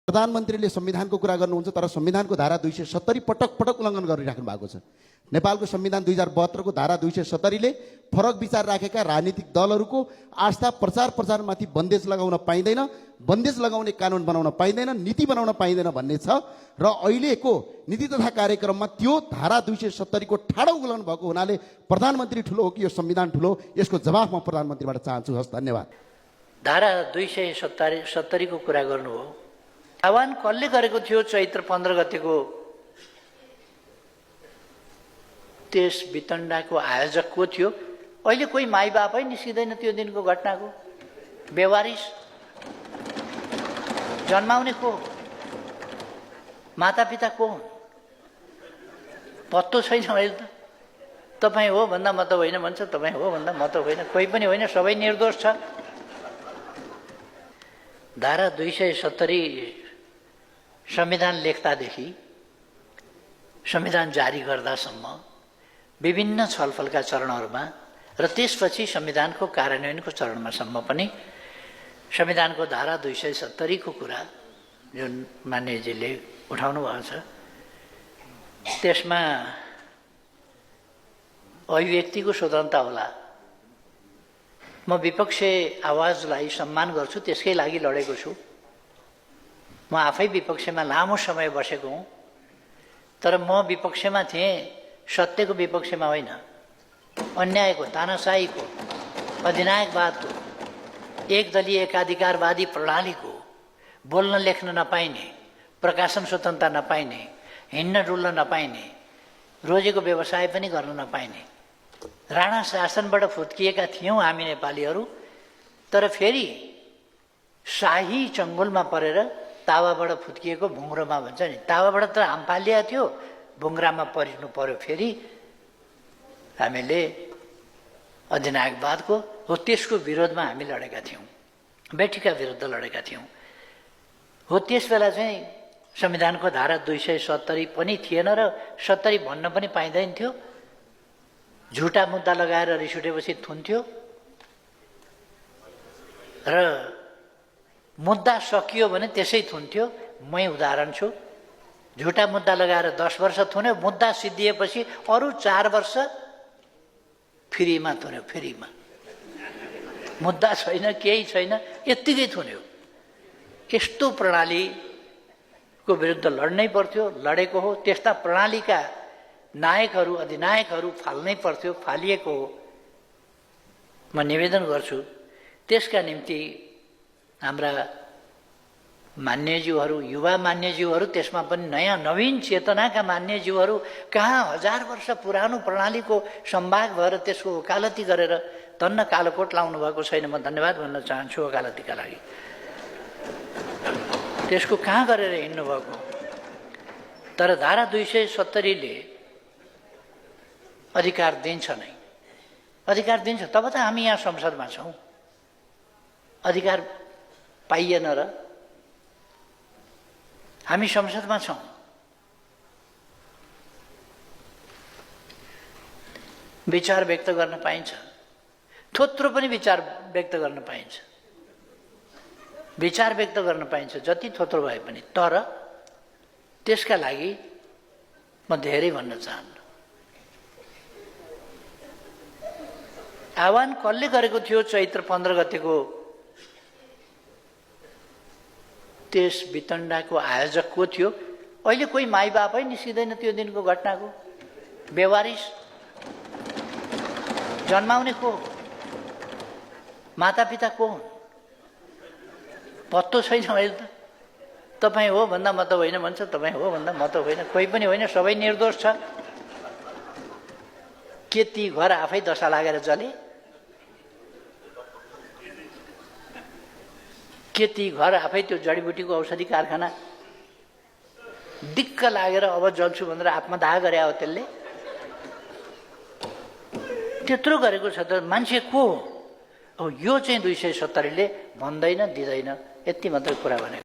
प्रधानमन्त्रीले संविधानको कुरा गर्नुहुन्छ तर संविधानको धारा 270 पटक पटक उल्लङ्घन गरिराख्नु भएको छ। नेपालको संविधान 2072 को धारा 270 ले फरक विचार राखेका राजनीतिक दलहरूको आस्था प्रचार प्रसारमाथि बन्देज लगाउन पाइँदैन, बन्देज लगाउने कानुन बनाउन पाइँदैन, नीति बनाउन पाइँदैन भन्ने छ र अहिलेको नीति तथा कार्यक्रममा त्यो धारा 270 को ठाडो उल्लङ्घन भएको हुनाले प्रधानमन्त्री ठुलो हो कि यो संविधान ठुलो, यसको जवाफ म प्रधानमन्त्रीबाट चाहन्छु। हस्, धन्यवाद। धारा 270 को कुरा गर्नु हो। आह्वान कसले गरेको थियो? चैत्र 15 गतेको त्यस वितण्डाको आयोजक को थियो? अहिले कोही माई बापै निस्किँदैन त्यो दिनको घटनाको। बेवारिस जन्माउने को? मातापिता को? पत्तो छैन। अहिले त तपाईँ हो भन्दा म त होइन भन्छ, तपाईँ हो भन्दा म त होइन, कोही पनि होइन, सबै निर्दोष छ। धारा 270 संविधान लेख्दादेखि संविधान जारी गर्दासम्म विभिन्न छलफलका चरणहरूमा र त्यसपछि संविधानको कार्यान्वयनको चरणमासम्म पनि संविधानको धारा 270 को कुरा जुन मान्यजीले उठाउनु भएको छ त्यसमा अभिव्यक्तिको स्वतन्त्रता होला। म विपक्षी आवाजलाई सम्मान गर्छु, त्यसकै लागि लडेको छु। म आफै विपक्षमा लामो समय बसेको हुँ, तर म विपक्षमा थिएँ सत्यको विपक्षमा होइन, अन्यायको, तानाशाहीको, अधिनायकवादको, एकदलीय एकाधिकारवादी प्रणालीको, बोल्न लेख्न नपाइने, प्रकाशन स्वतन्त्रता नपाइने, हिँड्न डुल्न नपाइने, रोजेको व्यवसाय पनि गर्न नपाइने राणा शासनबाट फुत्किएका थियौँ हामी नेपालीहरू। तर फेरि शाही चङ्गुलमा परेर तावाबाट फुत्किएको भुङ्ग्रोमा भन्छ नि, तावाबाट त हाम फालिएको थियो, भुङ्ग्रामा परिनु पर्यो। फेरि हामीले अधिनायकवादको हो त्यसको विरोधमा हामी लडेका थियौँ, बेठीका विरुद्ध लडेका थियौँ। हो त्यस बेला चाहिँ संविधानको धारा 270 पनि थिएन र 70 भन्न पनि पाइँदैन थियो। झुटा मुद्दा लगाएर रिस उठेपछि थुन्थ्यो र मुद्दा सकियो भने त्यसै थुन्थ्यो। मै उदाहरण छु। झुटा मुद्दा लगाएर 10 वर्ष थुन्यो, मुद्दा सिद्धिएपछि अरू 4 वर्ष फ्रीमा थुन्यो। फ्रीमा मुद्दा छैन, केही छैन, यत्तिकै थुन्यो। यस्तो प्रणालीको विरुद्ध लड्नै पर्थ्यो, लडेको हो। त्यस्ता प्रणालीका नायकहरू, अधिनायकहरू फाल्नै पर्थ्यो, फालिएको हो। म निवेदन गर्छु त्यसका निम्ति हाम्रा मान्यज्यूहरू, युवा मान्यज्यूहरू, त्यसमा पनि नयाँ नवीन चेतनाका मान्यज्यूहरू कहाँ 1000 वर्ष पुरानो प्रणालीको सम्भाग भएर त्यसको वकालती गरेर धन्न कालोकोट लाउनु भएको छैन। म धन्यवाद भन्न चाहन्छु वकालतीका लागि। त्यसको कहाँ गरेर हिँड्नु भएको? तर धारा 270 ले अधिकार दिन्छ नै, अधिकार दिन्छ। तब त हामी यहाँ संसदमा छौँ। अधिकार पाइएन र हामी संसदमा छौँ। विचार व्यक्त गर्न पाइन्छ, थोत्रो पनि विचार व्यक्त गर्न पाइन्छ, विचार व्यक्त गर्न पाइन्छ जति थोत्रो भए पनि। तर त्यसका लागि म धेरै भन्न चाहन्न। आह्वान कसले गरेको थियो? चैत्र 15 गतेको त्यस वितण्डाको आयोजक को थियो? अहिले कोही माई बापै निस्किँदैन त्यो दिनको घटनाको। बेवारिस जन्माउने को? मातापिता को? पत्तो छैन। अहिले त तपाईँ हो भन्दा म त होइन भन्छ, तपाईँ हो भन्दा म त होइन, कोही पनि होइन, सबै निर्दोष छ। के ती घर आफै दशा लागेर जले? के ती घर आफै त्यो जडीबुटीको औषधि कारखाना दिक्क लागेर अब जल्छु भनेर आत्मदाह गरे हो? त्यसले त्यत्रो गरेको छ त मान्छे को हो? अब यो चाहिँ 270 ले भन्दैन, दिँदैन। यति मात्रै कुरा भने।